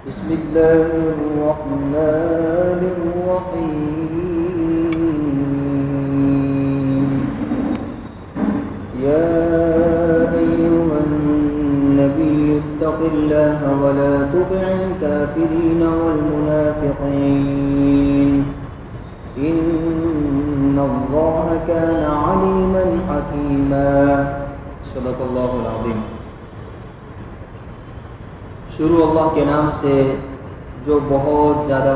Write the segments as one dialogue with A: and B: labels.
A: بسم الله الرحمن الرحيم يا أيها النبي اتق الله ولا تطع الكافرين والمنافقين إن الله كان عليما حكيما صدق الله العظيم. شروع اللہ کے نام سے جو بہت زیادہ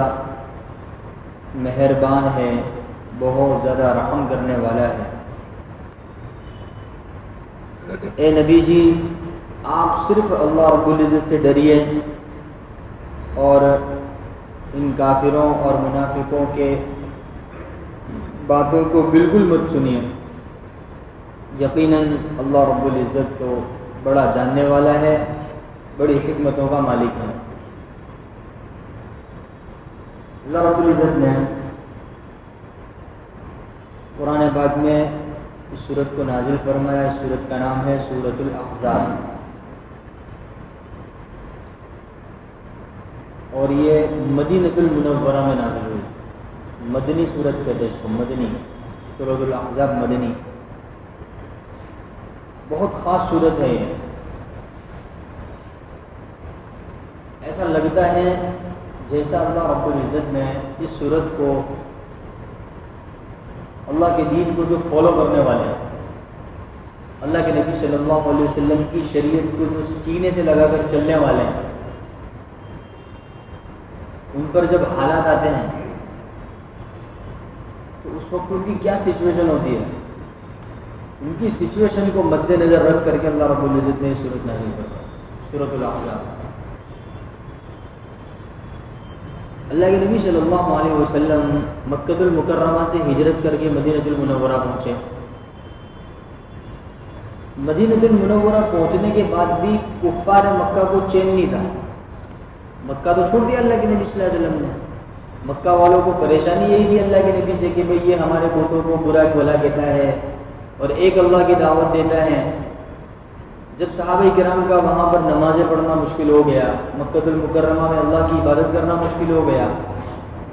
A: مہربان ہے، بہت زیادہ رحم کرنے والا ہے. اے نبی جی، آپ صرف اللہ رب العزت سے ڈریے اور ان کافروں اور منافقوں کے باتوں کو بالکل مت سنیے. یقیناً اللہ رب العزت تو بڑا جاننے والا ہے، بڑی حکمتوں کا مالک ہے. اللہ رب العزت نے قرآن پاک میں اس سورت کو نازل فرمایا. اس سورت کا نام ہے سورۃ الاحزاب، اور یہ مدینۃ المنورہ میں نازل ہوئی. مدنی سورت کہتے ہیں اس کو، مدنی. سورۃ الاحزاب مدنی، بہت خاص سورت ہے. یہ ایسا لگتا ہے جیسا اللہ رب العزت نے اس سورت کو اللہ کے دین کو جو فالو کرنے والے ہیں، اللہ کے نبی صلی اللہ علیہ وسلم کی شریعت کو جو سینے سے لگا کر چلنے والے ہیں، ان پر جب حالات آتے ہیں تو اس وقت ان کی کیا سچویشن ہوتی ہے، ان کی سچویشن کو مد نظر رکھ کر کے اللہ رب العزت نے یہ سورت نازل فرمائی، سورۃ الاحزاب. اللہ کے نبی صلی اللہ علیہ وسلم مکہ المکرمہ سے ہجرت کر کے مدینہ المنورہ پہنچے. مدینہ المنورہ پہنچنے کے بعد بھی کفار مکہ کو چین نہیں تھا. مکہ تو چھوڑ دیا اللہ کے نبی صلی اللہ علیہ وسلم نے. مکہ والوں کو پریشانی یہی تھی اللہ کے نبی سے کہ بھئی یہ ہمارے بتوں کو برا بھلا کہتا ہے اور ایک اللہ کی دعوت دیتا ہے. جب صحابہ کرام کا وہاں پر نمازیں پڑھنا مشکل ہو گیا، مکہ المکرمہ میں اللہ کی عبادت کرنا مشکل ہو گیا،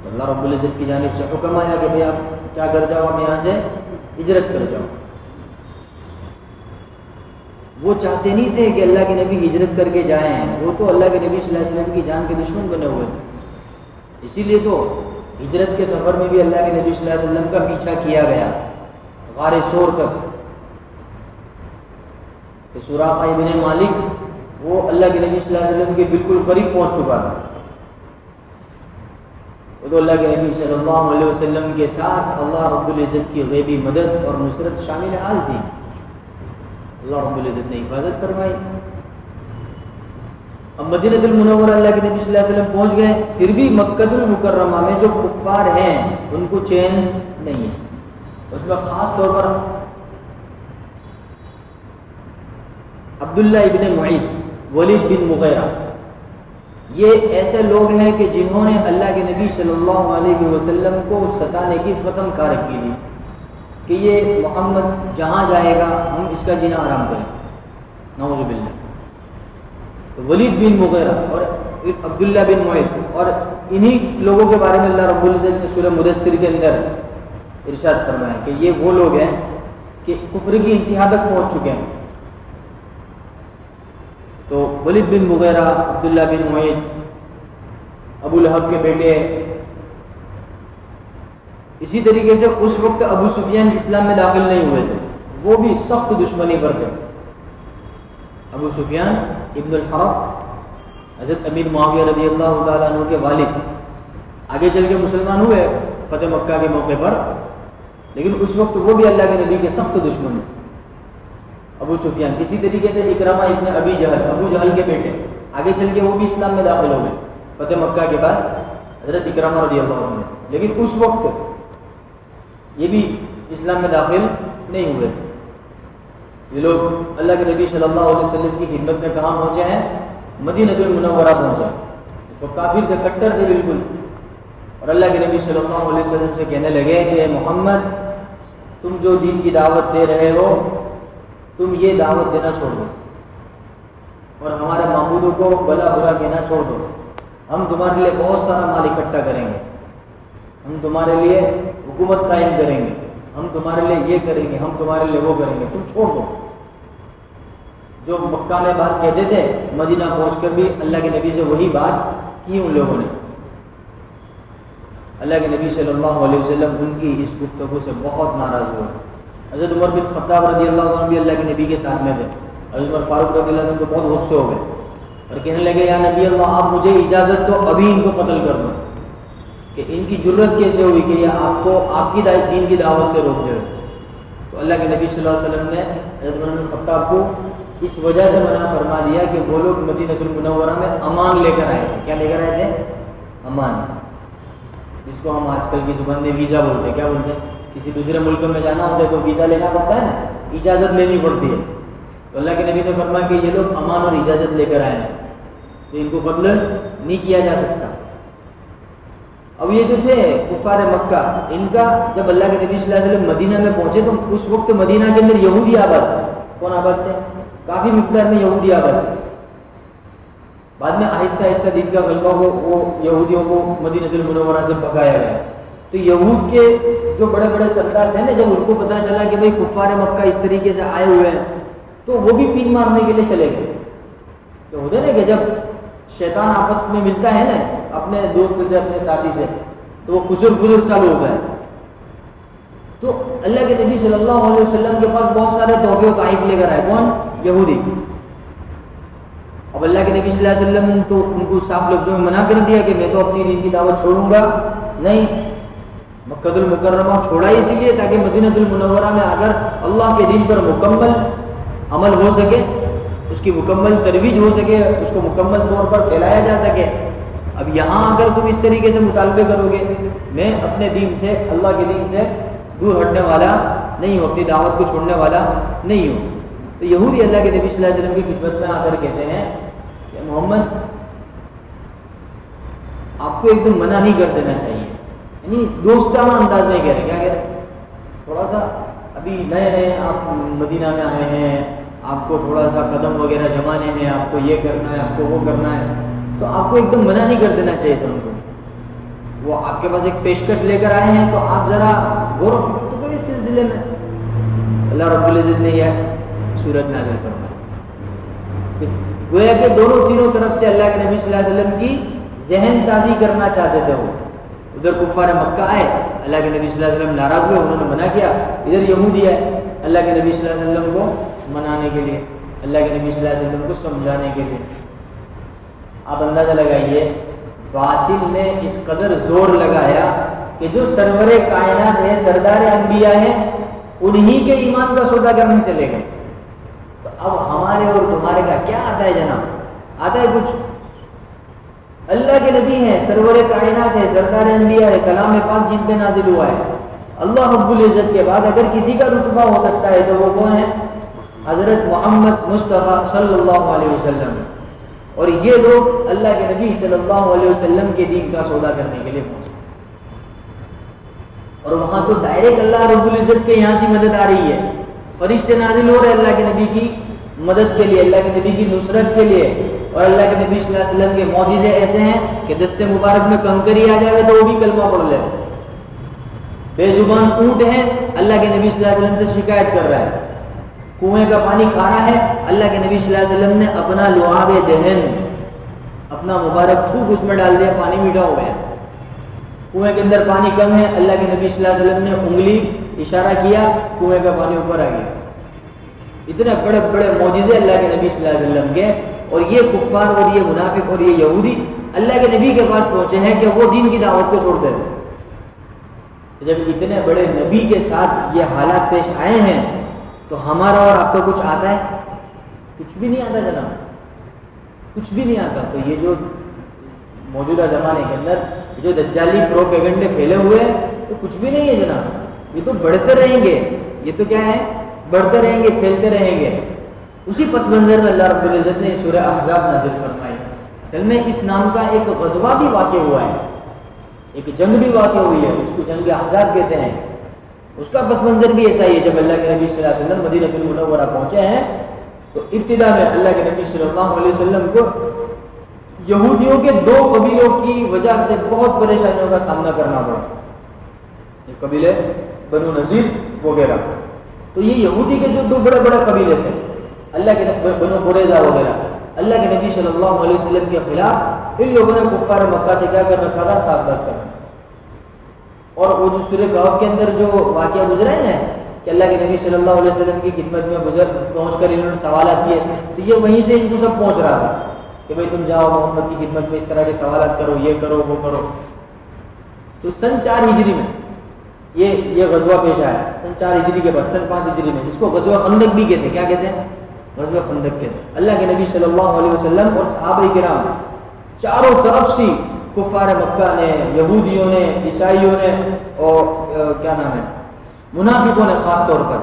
A: تو اللہ رب العزت کی جانب سے حکم آیا کہ بھئی آپ کیا کر جاؤ، آپ یہاں سے ہجرت کر جاؤ. وہ چاہتے نہیں تھے کہ اللہ کے نبی ہجرت کر کے جائیں، وہ تو اللہ کے نبی صلی اللہ علیہ وسلم کی جان کے دشمن بنے ہوئے تھے. اسی لیے تو ہجرت کے سفر میں بھی اللہ کے نبی صلی اللہ علیہ وسلم کا پیچھا کیا گیا غار ثور تک. کہ سراقہ ابن مالک وہ اللہ کے نبی صلی اللہ علیہ وسلم کے بالکل قریب پہنچ چکا تھا. وہ تو اللہ کے نبی صلی اللہ علیہ وسلم کے ساتھ اللہ رب العزت کی غیبی مدد اور نصرت شامل حال تھی. اللہ رب العزت نے حفاظت فرمائی. اب مدینہ المنورہ اللہ کے نبی صلی اللہ علیہ وسلم پہنچ گئے، پھر بھی مکہ المکرمہ میں جو کفار ہیں ان کو چین نہیں ہے. اس میں خاص طور پر عبداللہ ابن معیط، ولید بن مغیرہ، یہ ایسے لوگ ہیں کہ جنہوں نے اللہ کے نبی صلی اللہ علیہ وسلم کو ستانے کی قسم کھا رکھی تھی کہ یہ محمد جہاں جائے گا ہم اس کا جینا حرام کریں، نعوذ باللہ. ولید بن مغیرہ اور عبداللہ بن معیط، اور انہی لوگوں کے بارے میں اللہ رب العزت نے سورہ مدثر کے اندر ارشاد فرمایا کہ یہ وہ لوگ ہیں کہ کفر کی انتہا تک پہنچ چکے ہیں. تو ولید بن مغیرہ، عبداللہ بن معیط، ابو لہب کے بیٹے. اسی طریقے سے اس وقت ابو سفیان اسلام میں داخل نہیں ہوئے تھے، وہ بھی سخت دشمنی پر تھے. ابو سفیان ابن الحرب حضرت امیر معاویہ رضی اللہ تعالیٰ عنہ کے والد، آگے چل کے مسلمان ہوئے فتح مکہ کے موقع پر، لیکن اس وقت وہ بھی اللہ کے نبی کے سخت دشمن تھے ابو سفیان. اسی طریقے سے اکرمہ ابن ابی جہل، ابو جہل کے بیٹے، آگے چل کے وہ بھی اسلام میں داخل ہو گئے فتح مکہ کے بعد حضرت اکرمہ رضی اللہ عنہ، لیکن اس وقت یہ بھی اسلام میں داخل نہیں ہوئے تھے. یہ لوگ اللہ کے نبی صلی اللہ علیہ وسلم کی خدمت میں کہاں پہنچے ہیں؟ مدینہ المنورہ پہنچا. تو کافر تھے، کٹر تھے بالکل، اور اللہ کے نبی صلی اللہ علیہ وسلم سے کہنے لگے کہ محمد تم جو دین کی دعوت دے رہے ہو تم یہ دعوت دینا چھوڑ دو اور ہمارے معبودوں کو بلا برا کہنا چھوڑ دو. ہم تمہارے لیے بہت سارا مال اکٹھا کریں گے، ہم تمہارے لیے حکومت قائم کریں گے، ہم تمہارے لیے یہ کریں گے، ہم تمہارے لیے وہ کریں گے، تم چھوڑ دو۔ جو مکہ میں بات کہتے تھے، مدینہ پہنچ کر بھی اللہ کے نبی سے وہی بات کی ان لوگوں نے۔ اللہ کے نبی صلی اللہ علیہ وسلم ان کی اس گفتگو سے بہت ناراض ہوئے۔ حضرت عمر بن خطاب رضی اللہ عنہ بھی اللہ کے نبی کے ساتھ میں تھے۔ حضرت عمر فاروق رضی اللہ عنہ کو بہت غصے ہو گئے اور کہنے لگے یا نبی اللہ آپ مجھے اجازت دو ابھی ان کو قتل کر دو، کہ ان کی جرت کیسے ہوئی کہ یہ آپ کو آپ کی دین کی دعوت سے روک دے۔ تو اللہ کے نبی صلی اللہ علیہ وسلم نے حضرت عمر بن خطاب کو اس وجہ سے منع فرما دیا کہ وہ لوگ مدینہ المنورہ میں امان لے کر آئے تھے۔ کیا لے کر آئے تھے؟ امان، جس کو ہم آج کل کی زبان میں ویزا بولتے ہیں۔ کیا بولتے ہیں؟ کسی دوسرے ملک میں جانا ہوتا ہے تو ویزا لینا پڑتا ہے نا، اجازت لینی پڑتی ہے۔ تو اللہ کے نبی نے فرمایا کہ یہ لوگ امان اور اجازت لے کر آئے ہیں، تو ان کو قتل نہیں کیا جا سکتا۔ اب یہ جو تھے کفار مکہ، ان کا جب اللہ کے نبی صلی اللہ علیہ وسلم مدینہ میں پہنچے تو اس وقت مدینہ کے اندر یہودی آباد تھے۔ کون آباد تھے؟ کافی مقدار میں یہودی آباد تھے۔ بعد میں آہستہ آہستہ دین کا غلبہ ہو، وہ یہودیوں کو مدینہ المنورہ سے بھگایا گیا۔ تو یہود کے جو بڑے بڑے سردار تھے نا، جب ان کو پتا چلا کہ بھئی کفار مکہ اس طریقے سے آئے ہوئے ہیں تو وہ بھی پین مارنے کے لیے چلے گئے۔ تو ہوتا ہے نا کہ جب شیطان آپس میں ملتا ہے نا اپنے دوست سے، اپنے ساتھی سے، تو وہ خسر چالو ہوتا ہے۔ تو اللہ کے نبی صلی اللہ علیہ وسلم کے پاس بہت سارے تحفے و تحائف لے کر آئے۔ کون؟ یہودی۔ اب اللہ کے نبی صلی اللہ علیہ وسلم تو ان کو صاف لفظوں میں منع کر دیا کہ میں تو اپنی دین کی دعوت چھوڑوں گا نہیں۔ مکہ المکرمہ چھوڑا اسی لیے تاکہ مدینہ المنورہ میں اگر اللہ کے دین پر مکمل عمل ہو سکے، اس کی مکمل ترویج ہو سکے، اس کو مکمل طور پر پھیلایا جا سکے۔ اب یہاں اگر تم اس طریقے سے مطالبے کرو گے، میں اپنے دین سے، اللہ کے دین سے دور ہٹنے والا نہیں ہوں، اپنی دعوت کو چھوڑنے والا نہیں ہوں۔ تو یہودی اللہ کے نبی صلی اللہ علیہ وسلم کی خدمت میں آ کر کہتے ہیں کہ محمد آپ کو ایک دم منع نہیں کر دینا چاہیے، یعنی دوستانہ انداز میں کہہ رہے۔ کیا کہہ رہے؟ تھوڑا سا ابھی نئے نئے آپ مدینہ میں آئے ہیں، آپ کو تھوڑا سا قدم وغیرہ جمانے ہیں، آپ کو یہ کرنا ہے، آپ کو وہ کرنا ہے، تو آپ کو ایک دم منع نہیں کر دینا چاہیے تھا ان کو۔ وہ آپ کے پاس ایک پیشکش لے کر آئے ہیں تو آپ ذرا غور و فکر تو کریں اس سلسلے میں۔ اللہ رب العزت نے یہ سورت نازل فرمائی، گویا کہ دونوں تینوں طرف سے اللہ کے نبی صلی اللہ علیہ وسلم کی ذہن سازی کرنا چاہتے تھے۔ وہ ادھر کفار مکہ آئے، اللہ کے نبی صلی اللہ علیہ وسلم ناراض ہوئے، انہوں نے منع کیا۔ ادھر یہودی آئے اللہ کے نبی صلی اللہ علیہ وسلم کو منانے کے لیے، اللہ کے نبی صلی اللہ علیہ وسلم کو سمجھانے کے لیے۔ آپ اندازہ لگائیے، باطل نے اس قدر زور لگایا کہ جو سرور کائنات ہے، سردار انبیاء ہیں، انہی کے ایمان کا سودا کرنے چلے گئے۔ تو اب ہمارے اور تمہارے کا کیا آتا ہے جناب؟ آتا ہے کچھ؟ اللہ کے نبی ہیں، سرور کائنات ہے، سردار انبیاء ہے، کلام پاک جن پہ نازل ہوا ہے۔ اللہ رب العزت کے بعد اگر کسی کا رتبہ ہو سکتا ہے تو وہ کون ہے؟ حضرت محمد مصطفیٰ صلی اللہ علیہ وسلم۔ اور یہ لوگ اللہ کے نبی صلی اللہ علیہ وسلم کے دین کا سودا کرنے کے لیے پہنچے، اور وہاں تو ڈائریکٹ اللہ رب العزت کے یہاں سے مدد آ رہی ہے، فرشتے نازل ہو رہے اللہ کے نبی کی مدد کے لیے، اللہ کے نبی کی نصرت کے لیے۔ اور اللہ کے نبی صلی اللہ علیہ وسلم کے معجزے ایسے ہیں کہ دست مبارک میں کنکری آ جائے تو وہ بھی کلمہ پڑھ لے۔ بے زبان اونٹ ہیں، اللہ کے نبی صلی اللہ علیہ وسلم سے شکایت کر رہا ہے، کنویں کا پانی کھارا ہے، اللہ کے نبی صلی اللہ علیہ وسلم نے اپنا لعاب دہن، اپنا مبارک تھوک اس میں ڈال دیا، پانی میٹھا ہو گیا۔ کنویں کے اندر پانی کم ہے، اللہ کے نبی صلی اللہ علیہ وسلم نے انگلی اشارہ کیا، کنویں کا پانی اوپر آ گیا۔ اتنے بڑے بڑے معجزے اللہ کے نبی صلی اللہ علیہ وسلم کے، اور یہ کفار اور یہ منافق اور یہ یہودی اللہ کے نبی کے پاس پہنچے ہیں کہ وہ دین کی دعوت کو چھوڑ دیں۔ جب اتنے بڑے نبی کے ساتھ یہ حالات پیش آئے ہیں تو ہمارا اور آپ کو کچھ آتا ہے؟ کچھ بھی نہیں آتا جناب، کچھ بھی نہیں آتا۔ تو یہ جو موجودہ زمانے کے اندر جو دجالی پروپیگنڈے پھیلے ہوئے ہیں تو کچھ بھی نہیں ہے جناب، یہ تو بڑھتے رہیں گے، یہ تو کیا ہے، بڑھتے رہیں گے، پھیلتے رہیں گے۔ اسی پس منظر میں اللہ رب العزت نے سورہ احزاب نازل فرمائی۔ اصل میں اس نام کا ایک غزوہ بھی واقع ہوا ہے، ایک جنگ بھی واقع ہوئی ہے، اس کو جنگ احزاب کہتے ہیں۔ اس کا پس منظر بھی ایسا ہی ہے، جب اللہ کے نبی صلی اللہ علیہ وسلم مدینہ المنورہ پہنچے ہیں تو ابتدا میں اللہ کے نبی صلی اللہ علیہ وسلم کو یہودیوں کے دو قبیلوں کی وجہ سے بہت پریشانیوں کا سامنا کرنا پڑا. یہ قبیلے بنو نذیر وغیرہ. تو یہ یہودی کے جو دو بڑے بڑے قبیلے تھے, اللہ کے بنو قریظہ وغیرہ, اللہ کے نبی صلی اللہ علیہ وسلم کے خلاف ان لوگوں نے کفار مکہ سے کیا کر رکھا تھا, ساز باز کرنا. اور وہ جو سورہ کہف کے اندر جو واقعہ گزرا ہے نا کہ اللہ کے نبی صلی اللہ علیہ وسلم کی خدمت میں پہنچ کر انہوں نے سوالات کیے, تو یہ وہیں سے ان کو سب پہنچ رہا تھا کہ بھائی تم جاؤ محمد کی خدمت میں اس طرح کے سوالات کرو, یہ کرو وہ کرو. تو سن 4 ہجری میں یہ غزوہ پیش آیا, سن 4 ہجری کے بعد سن 5 ہجری میں, جس کو غزوہ خندق بھی کہتے ہیں. کیا کہتے ہیں؟ غزوہ خندق کہتے ہیں. اللہ کے نبی صلی اللہ علیہ وسلم اور صحابہ کرام چاروں طرف سے کفار مکہ نے, یہودیوں نے, عیسائیوں نے اور کیا نام ہے منافقوں نے خاص طور پر,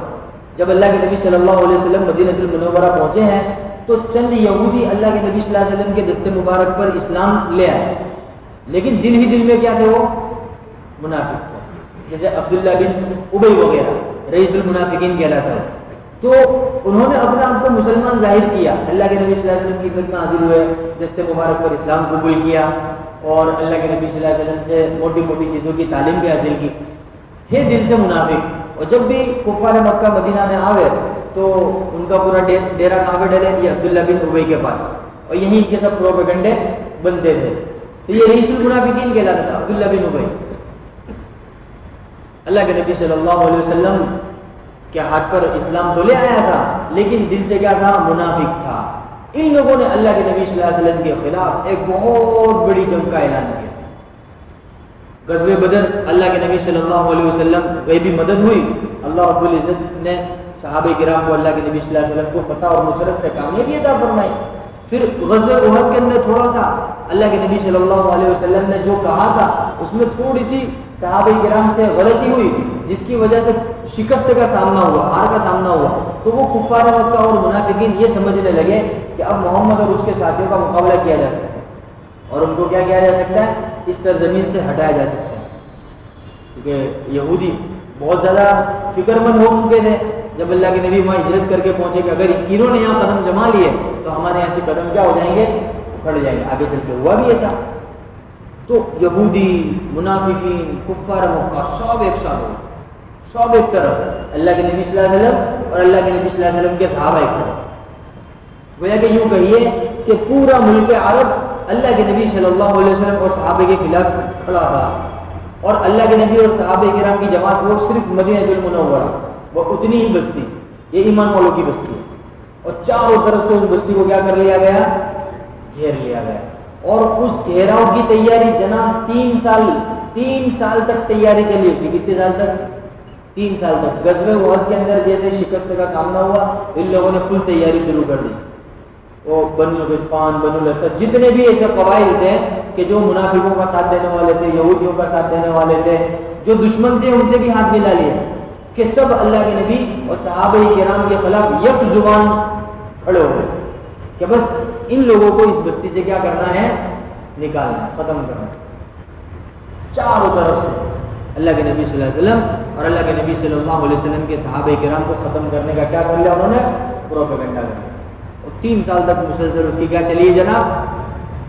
A: جب اللہ کے نبی صلی اللہ علیہ وسلم مدینہ المنورہ پہنچے ہیں تو چند یہودی اللہ کے نبی صلی اللہ علیہ وسلم کے دست مبارک پر اسلام لے آئے, لیکن دل ہی دل میں کیا تھے, وہ منافق تھے. جیسے عبداللہ بن ابی وغیرہ رئیس المنافقین کہلاتا ہے. تو انہوں نے اپنے آپ کو مسلمان ظاہر کیا, اللہ کے نبی صلی اللہ علیہ وسلم کی خدمت میں حاضر ہوئے, دست مبارک پر اسلام قبول کیا اور اللہ کے نبی صلی اللہ علیہ وسلم سے موٹی موٹی چیزوں کی تعلیم بھی حاصل کی. تھے دل سے منافق, اور جب بھی کفار مکہ مدینہ میں آوے تو ان کا پورا ڈیرا کہاں پہ ڈلے, یہ عبداللہ بن ابی کے پاس, اور یہیں کے سب پروپیگنڈے بنتے تھے. تو یہ رئیس المنافقین کہلاتا تھا عبداللہ بن ابی. اللہ کے نبی صلی اللہ علیہ وسلم کے ہاتھ پر اسلام تو لے آیا تھا, لیکن دل سے کیا تھا, منافق تھا. ان لوگوں نے اللہ کے نبی صلی اللہ علیہ وسلم کے خلاف ایک بہت بڑی جنگ کا اعلان کیا. غزوہ بدر, اللہ کے نبی صلی اللہ علیہ وسلم غیبی مدد ہوئی, اللہ رب العزت نے صحابہ کرام کو, اللہ کے نبی صلی اللہ علیہ وسلم کو فتح اور نصرت سے کامیابی عطا فرمائی. پھر غزوہ احد کے اندر تھوڑا سا اللہ کے نبی صلی اللہ علیہ وسلم نے جو کہا تھا اس میں تھوڑی سی صحابہ کرام سے غلطی ہوئی, جس کی وجہ سے شکست کا سامنا ہوا, ہار کا سامنا ہوا. تو وہ کفار مکہ اور منافقین یہ سمجھنے لگے کہ اب محمد اور اس کے ساتھیوں کا مقابلہ کیا جا سکتا ہے, اور ان کو کیا کیا جا سکتا ہے, اس سرزمین سے ہٹایا جا سکتا ہے. کیونکہ یہودی بہت زیادہ فکر مند ہو چکے تھے جب اللہ کے نبی وہاں ہجرت کر کے پہنچے کہ اگر انہوں نے یہاں قدم جما لیے تو ہمارے یہاں سے قدم کیا ہو جائیں گے, اکھڑ جائیں گے. آگے چل کے ہوا بھی ایسا. تو یہودی, منافقین, کفار مکہ سب ایک ساتھ ہو, سب ایک طرف, اللہ کے نبی صلی اللہ علیہ وسلم اور اللہ کے نبی صلی اللہ علیہ وسلم کے صحابہ ایک طرف. گویا کہ یوں کہیے کہ پورا ملک عرب اللہ کے نبی صلی اللہ علیہ وسلم اور صحابہ کے خلاف کھڑا تھا, اور اللہ کے نبی اور صحابہ کرام کی جماعت وہ صرف مدینہ المنورہ, وہ اتنی ہی بستی, یہ ایمان والوں کی بستی ہے, اور چاروں طرف سے اس بستی کو کیا کر لیا گیا, گھیر لیا گیا. اور اس گھیراؤ کی تیاری جناب 3 سال تک تیاری چلی. اس کی کتنے سال تک, 3 سال تک. غزوہ احد کے اندر جیسے شکست کا سامنا ہوا, ان لوگوں نے فل تیاری شروع کر دی. وہ بنو غطفان, بنو الاسد, جتنے بھی ایسے قبائل تھے کہ جو منافقوں کا ساتھ دینے والے تھے, یہودیوں کا ساتھ دینے والے تھے, جو دشمن تھے, ان سے بھی ہاتھ ملا لیے کہ سب اللہ کے نبی اور صحابہ کرام کے خلاف یک زبان کھڑے ہو گئے کہ بس ان لوگوں کو اس بستی سے کیا کرنا ہے, نکالنا ہے, ختم کرنا ہے. چاروں طرف سے اللہ کے نبی صلی اللہ علیہ وسلم اور اللہ کے نبی صلی اللہ علیہ وسلم کے صحابہ کرام کو ختم کرنے کا کیا کر لیا انہوں نے, پروپیگنڈا کر لیا. اور 3 سال تک مسلسل اس کی کیا چلی ہے جناب,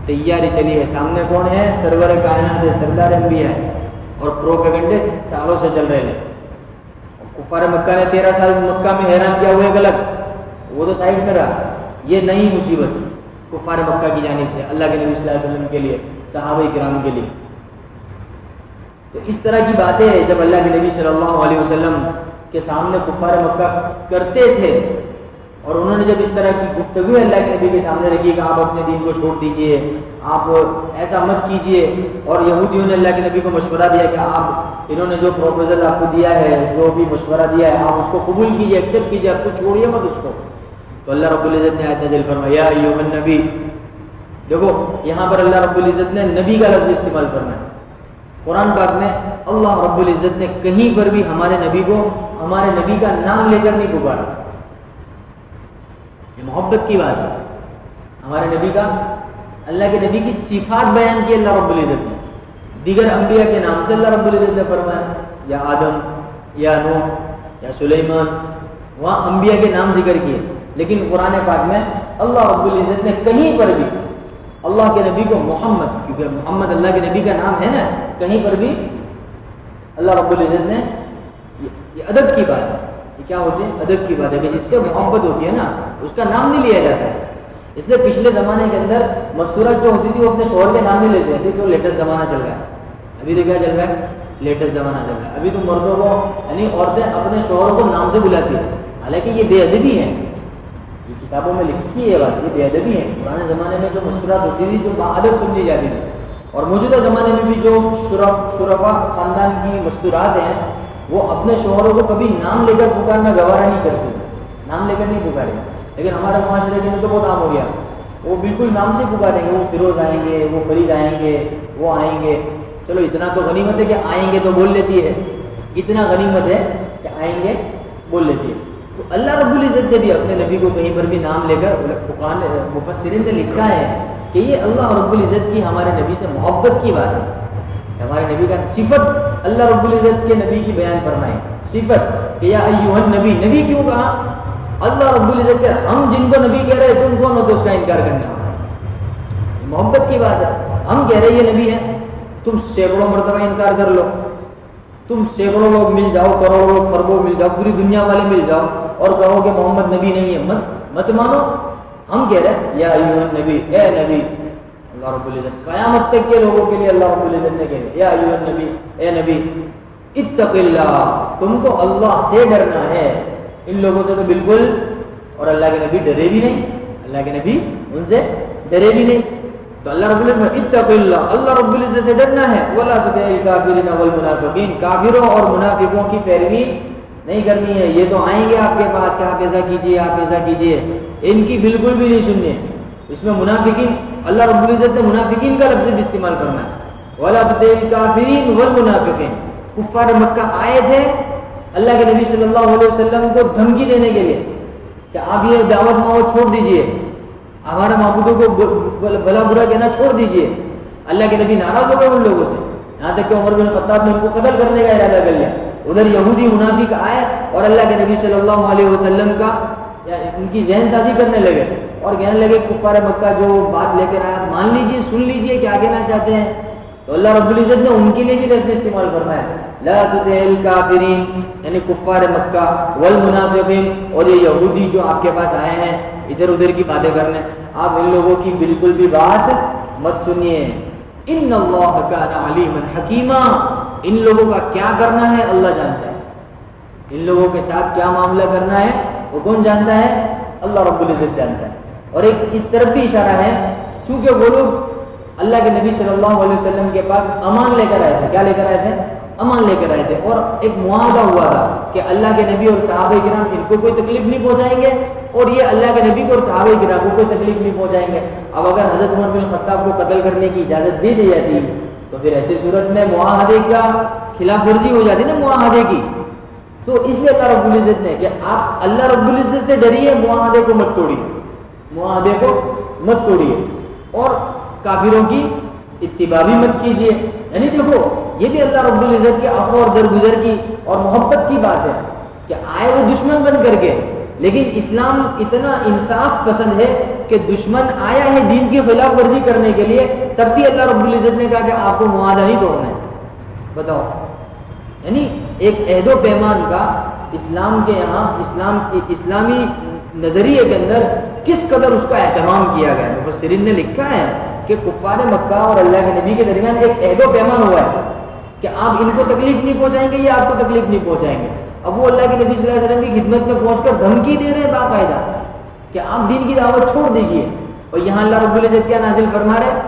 A: تیاری چلی ہے. سامنے کون ہے, سرور کائنات ہے, سردار انبیاء ہے, اور پروپیگنڈے سالوں سے چل رہے ہیں. کفار مکہ نے 13 سال مکہ میں حیران کیا ہوا ہے غلط, وہ تو سائڈ میں رہا. یہ نئی مصیبت کفار مکہ کی جانب سے اللہ کے نبی صلی اللہ علیہ وسلم کے لیے, صحابہ کرام کے لیے. تو اس طرح کی باتیں جب اللہ کے نبی صلی اللہ علیہ وسلم کے سامنے کفار مکہ کرتے تھے, اور انہوں نے جب اس طرح کی گفتگو اللہ کے نبی کے سامنے رکھی کہ آپ اپنے دین کو چھوڑ دیجئے, آپ ایسا مت کیجئے, اور یہودیوں نے اللہ کے نبی کو مشورہ دیا کہ آپ, انہوں نے جو پروپوزل آپ کو دیا ہے, جو بھی مشورہ دیا ہے, آپ اس کو قبول کیجئے, ایکسیپٹ کیجئے, آپ کو چھوڑیے مت اس کو. تو اللہ رب العزت نے آیت نازل فرمایا یا ایھا النبی. دیکھو یہاں پر اللہ رب العزت نے نبی کا لفظ استعمال کرنا ہے. قرآن پاک میں اللہ رب العزت نے کہیں پر بھی ہمارے نبی کو ہمارے نبی کا نام لے کر نہیں پکارا. یہ محبت کی بات ہے. ہمارے نبی کا, اللہ کے نبی کی صفات بیان کی اللہ رب العزت نے. دیگر انبیاء کے نام سے اللہ رب العزت نے فرمایا یا آدم, یا نوح, یا سلیمان, وہاں انبیاء کے نام ذکر کیے. لیکن قرآن پاک میں اللہ رب العزت نے کہیں پر بھی اللہ کے نبی کو محمد، کیونکہ محمد اللہ کے نبی کا نام ہے نا، کہیں پر بھی اللہ رب العزت نے یہ ادب کی بات ہے، یہ کیا ہوتی ہے؟ ادب کی بات ہے کہ جس سے محبت ہوتی ہے نا اس کا نام نہیں لیا جاتا ہے. اس لیے پچھلے زمانے کے اندر مستورات جو ہوتی تھی وہ اپنے شوہر کے نام نہیں لیتے تھے. تو لیٹسٹ زمانہ چل رہا ہے، ابھی تو کیا چل رہا ہے؟ لیٹسٹ زمانہ چل رہا ہے. ابھی تو مردوں کو یعنی عورتیں اپنے شوہروں کو نام سے بلاتی ہیں، حالانکہ یہ بے ادبی ہے. یہ کتابوں میں لکھی ہے یہ بات، یہ بے ادبی ہے. پرانے زمانے میں جو مستورات ہوتی تھی جو باادب سمجھی جاتی تھی، اور موجودہ زمانے میں بھی جو شرفا خاندان کی مستورات ہیں وہ اپنے شوہروں کو کبھی نام لے کر پکارنا گوارا نہیں کرتے، نام لے کر نہیں پکارے. لیکن ہمارے معاشرے کے میں تو بہت عام ہو گیا، وہ بالکل نام سے پکاریں گے. وہ فیروز آئیں گے، وہ فرید آئیں گے، وہ آئیں گے. چلو اتنا تو غنیمت ہے کہ آئیں گے تو بول لیتی ہے، اتنا غنیمت ہے کہ آئیں گے بول لیتی ہے. تو اللہ رب العزت نے بھی اپنے نبی کو کہیں پر بھی نام لے کر فقہاء مفسرین نے لکھا ہے کہ یہ اللہ رب العزت کی ہمارے نبی سے محبت کی بات ہے. ہمارے نبی کا صفت اللہ رب العزت کے نبی کی بیان فرمائے، صفت کہ یا ایھا النبی. نبی کیوں کہا؟ اللہ رب العزت کے ہم جن کو نبی کہہ رہے تم کون ہو تو اس کا انکار کرنے والا؟ محبت کی بات ہے. ہم کہہ رہے یہ نبی ہے، تم سینکڑوں مرتبہ انکار کر لو، تم سینکڑوں لوگ مل جاؤ، کروڑوں لوگ، خربوں مل جاؤ، پوری دنیا والے مل جاؤ اور کہو کہ محمد نبی نہیں ہے، مت مانو. ہم کہہ رہے ہیں یا ایھا النبی، اے نبی. اللہ رب العزت قیامت تک کے لوگوں کے لیے اللہ رب العزت نے کہا یا ایھا النبی، اے نبی اتق اللہ، تم کو اللہ سے ڈرنا ہے. ان لوگوں سے تو بالکل، اور اللہ کے نبی ڈرے بھی نہیں، اللہ کے نبی ان سے ڈرے بھی نہیں. تو اللہ رب العزت اتق اللہ، اللہ رب العزت سے ڈرنا ہے. ولا تطع الکافرین والمنافقین، کافروں اور منافقوں کی پیروی نہیں کرنی ہے. یہ تو آئیں گے آپ کے پاس کہ آپ ایسا کیجیے، آپ ایسا کیجیے، ان کی بالکل بھی نہیں سننی ہے. اس میں منافقین، اللہ رب العزت نے منافقین کا لفظ بھی استعمال کرنا ہے. ولا تطع الکافرین والمنافقین. کفار مکہ آئے تھے اللہ کے نبی صلی اللہ علیہ وسلم کو دھمکی دینے کے لیے کہ آپ یہ دعوت معوت چھوڑ دیجئے، ہمارے معبودوں کو بھلا برا کہنا چھوڑ دیجئے. اللہ کے نبی ناراض ہو گئے ان لوگوں سے، یہاں تک کہ عمر بن الخطاب نے ان کو قتل کرنے کا ارادہ کر لیا. ادھر یہودی منافق آئے اور اللہ کے نبی صلی اللہ علیہ وسلم کا ان کی ذہن سازی کرنے لگے اور کہنے لگے کفار مکہ جو بات لے کر آیا مان لیجئے، سن لیجئے کیا کہنا چاہتے ہیں. تو اللہ رب العزت نے ان کے لیے بھی لفظ استعمال فرمایا لا تطع الکافرین، یعنی کفار مکہ والمنافقین، اور یہ یہودی جو آپ کے پاس آئے ہیں ادھر ادھر کی باتیں کرنے، آپ ان لوگوں کی بالکل بھی بات مت سنیے. ان اللہ کان علیما حکیما، ان لوگوں کا کیا کرنا ہے اللہ جانتا ہے. ان لوگوں کے ساتھ کیا معاملہ کرنا ہے وہ کون جانتا ہے؟ اللہ رب العزت جانتا ہے. اور ایک اس طرف بھی اشارہ ہے، چونکہ وہ لوگ اللہ کے نبی صلی اللہ علیہ وسلم کے پاس امان لے کر آئے تھے. کیا لے کر آئے تھے؟ امان لے کر آئے تھے. اور ایک معاہدہ ہوا تھا کہ اللہ کے نبی اور صحابہ کرام ان کو کوئی تکلیف نہیں پہنچائیں گے اور یہ اللہ کے نبی کو اور صحابہ کرام کو کوئی تکلیف نہیں پہنچائیں گے. اب اگر حضرت عمر بن الخطاب کو قتل کرنے کی اجازت دے دی جاتی تو پھر ایسی صورت میں معاہدے کا خلاف ورزی ہو جاتی نا معاہدے کی. تو اس لیے اللہ رب العزت نے کہ آپ اللہ رب العزت سے ڈریے، معاہدے کو مت توڑیے، معاہدے کو مت توڑیے اور کافروں کی اتباع بھی مت کیجیے. یعنی دیکھو یہ بھی اللہ رب العزت کے عفو اور درگزر کی اور محبت کی بات ہے کہ آئے وہ دشمن بن کر کے، لیکن اسلام اتنا انصاف پسند ہے کہ دشمن آیا ہے دین کی خلاف ورزی کرنے کے لیے، تب بھی اللہ رب العزت نے کہا کہ آپ کو معاہدہ نہیں توڑنا ہے. بتاؤ، یعنی ایک عہد و پیمان کا اسلام کے یہاں اسلامی نظریے کے اندر کس قدر اس کا اہتمام کیا گیا. مفسرین نے لکھا ہے کہ کفار مکہ اور اللہ کے نبی کے درمیان ایک عہد و پیمان ہوا ہے کہ آپ ان کو تکلیف نہیں پہنچائیں گے یا آپ کو تکلیف نہیں پہنچائیں گے. اب وہ اللہ کے نبی صلی اللہ علیہ وسلم کی خدمت میں پہنچ کر دھمکی دے رہے ہیں باقاعدہ کہ آپ دین کی دعوت چھوڑ دیجیے. اور یہاں اللہ رب العزت کیا نازل فرما رہے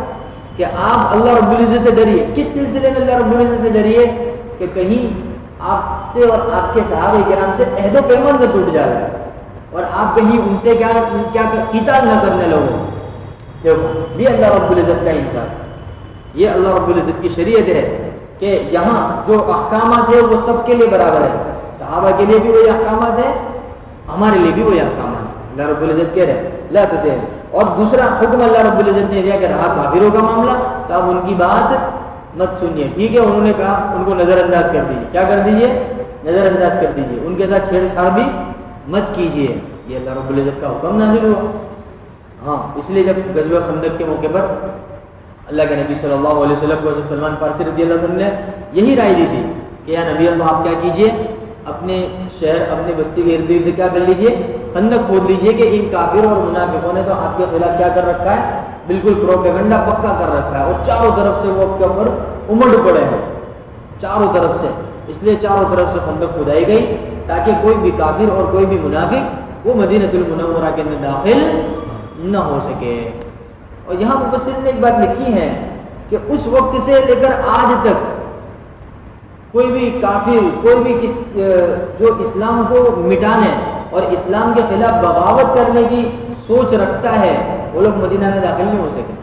A: کہ آپ اللہ رب العزت سے ڈریے. کس سلسلے میں اللہ رب العزت سے ڈریے؟ کہ کہیں آپ سے اور آپ کے صحابہ کرام سے عہد و پیمان نہ ٹوٹ جائے اور آپ کہیں ان سے کیا قتال نہ کرنے لگو. دیکھو یہ اللہ رب العزت کا انصاف، یہ اللہ رب العزت کی شریعت ہے کہ یہاں جو احکامات ہیں وہ سب کے لیے برابر ہے. صحابہ کے لیے بھی وہی احکامات ہیں، ہمارے لیے بھی وہی احکامات ہیں. اللہ رب العزت کہہ رہے لا تطع. اور دوسرا حکم اللہ رب العزت نے دیا کہ رہا کافروں کا معاملہ تو آپ ان کی بات مت سنیے. ٹھیک ہے، انہوں نے کہا ان کو نظر انداز کر دیجیے. کیا کر دیجیے؟ نظر انداز کر دیجیے. ان کے ساتھ چھیڑ چھاڑ بھی مت کیجیے. یہ اللہ رب العزت کا حکم نازل ہوا. ہاں اس لیے جب غزوہ خندق کے موقع پر اللہ کے نبی صلی اللہ علیہ وسلم کو حضرت سلمان فارسی رضی اللہ عنہ نے یہی رائے دی تھی کہ یا نبی اللہ آپ کیا کیجئے، اپنے شہر اپنے بستی کے ارد گرد کیا کر لیجئے، خندق کھود لیجئے کہ ان کافروں اور منافقوں نے تو آپ کے خلاف کیا کر رکھا ہے، بالکل پروپیگنڈا پکا کر رکھا ہے، اور چاروں طرف سے وہ آپ کے اوپر امڑ پڑے ہیں چاروں طرف سے، اس لیے چاروں طرف سے خندق کھدائی گئی تاکہ کوئی بھی کافر اور کوئی بھی منافق وہ مدینہ المنورہ کے اندر داخل نہ ہو سکے۔ اور یہاں مفسرین نے ایک بات لکھی ہے کہ اس وقت سے لے کر آج تک کوئی بھی کافر، کوئی بھی جو اسلام کو مٹانے اور اسلام کے خلاف بغاوت کرنے کی سوچ رکھتا ہے وہ لوگ مدینہ میں داخل نہیں ہو سکے،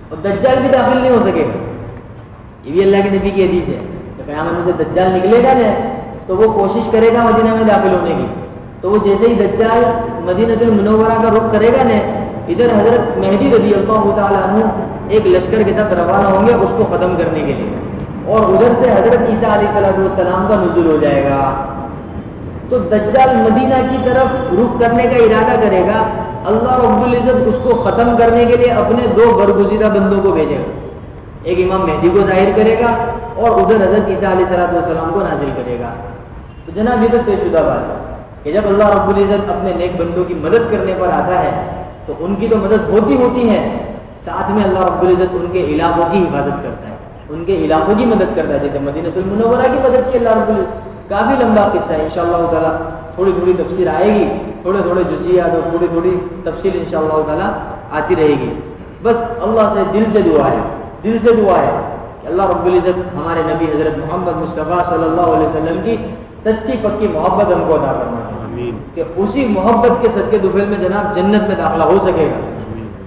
A: اور دجال بھی داخل نہیں ہو سکے گا۔ یہ بھی اللہ کے نبی کی حدیث ہے کہ قیامت میں جب دجال نکلے گا نا تو وہ کوشش کرے گا مدینہ میں داخل ہونے کی، تو وہ جیسے ہی دجال مدینہ المنورہ کا رخ کرے گا نا، ادھر حضرت مہدی رضی اللہ تعالیٰ عنہ ایک لشکر کے ساتھ روانہ ہوں گے اس کو ختم کرنے کے لیے، اور ادھر سے حضرت عیسیٰ علیہ السلام کا نزول ہو جائے گا۔ تو دجال مدینہ کی طرف رخ کرنے کا ارادہ کرے گا، اللہ رب العزت اس کو ختم کرنے کے لیے اپنے دو برگزیدہ بندوں کو بھیجے گا، ایک امام مہدی کو ظاہر کرے گا اور ادھر حضرت عیسیٰ علیہ السلام کو نازل کرے گا۔ تو جناب یہ تو طے شدہ بات ہے کہ جب اللہ رب العزت اپنے نیک بندوں کی مدد کرنے پر آتا ہے تو ان کی تو مدد ہوتی ہے، ساتھ میں اللہ رب العزت ان کے علاقوں کی حفاظت کرتا ہے، ان کے علاقوں کی مدد کرتا ہے، جیسے مدینہ المنورہ کی مدد کی اللہ رب العزت۔ کافی لمبا قصہ ہے، انشاءاللہ تعالیٰ تھوڑی تھوڑی تفسیر آئے گی، تھوڑے تھوڑے جزئیات اور تھوڑی تھوڑی تفصیل انشاءاللہ تعالیٰ آتی رہے گی۔ بس اللہ سے دل سے دعا ہے کہ اللہ رب العزت ہمارے نبی حضرت محمد مصطفیٰ صلی اللہ علیہ وسلم کی سچی پکی محبت ہم کو عطا فرمائے کہ اسی محبت کے صدقے دوفیل میں جناب جنت میں داخلہ ہو سکے گا۔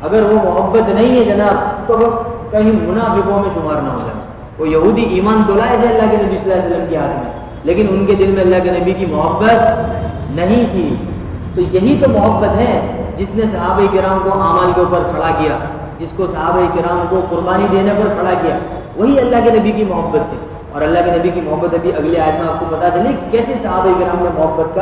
A: اگر وہ محبت نہیں ہے جناب تو وہ کہیں منافقوں میں شمار نہ ہو جائے۔ وہ یہودی ایمان تو لائے تھے اللہ کے نبی صلی اللہ علیہ وسلم کے ہاتھ میں، لیکن ان کے دل میں اللہ کے نبی کی محبت نہیں تھی۔ تو یہی تو محبت ہے جس نے صحابہ کرام کو اعمال کے اوپر کھڑا کیا، جس کو صحابہ کرام کو قربانی دینے پر کھڑا کیا، وہی اللہ کے نبی کی محبت تھی۔ اور اللہ کے نبی کی محبت ابھی اگلے آیت میں آپ کو پتہ چلی کیسے صحابہ کرام نے محبت کا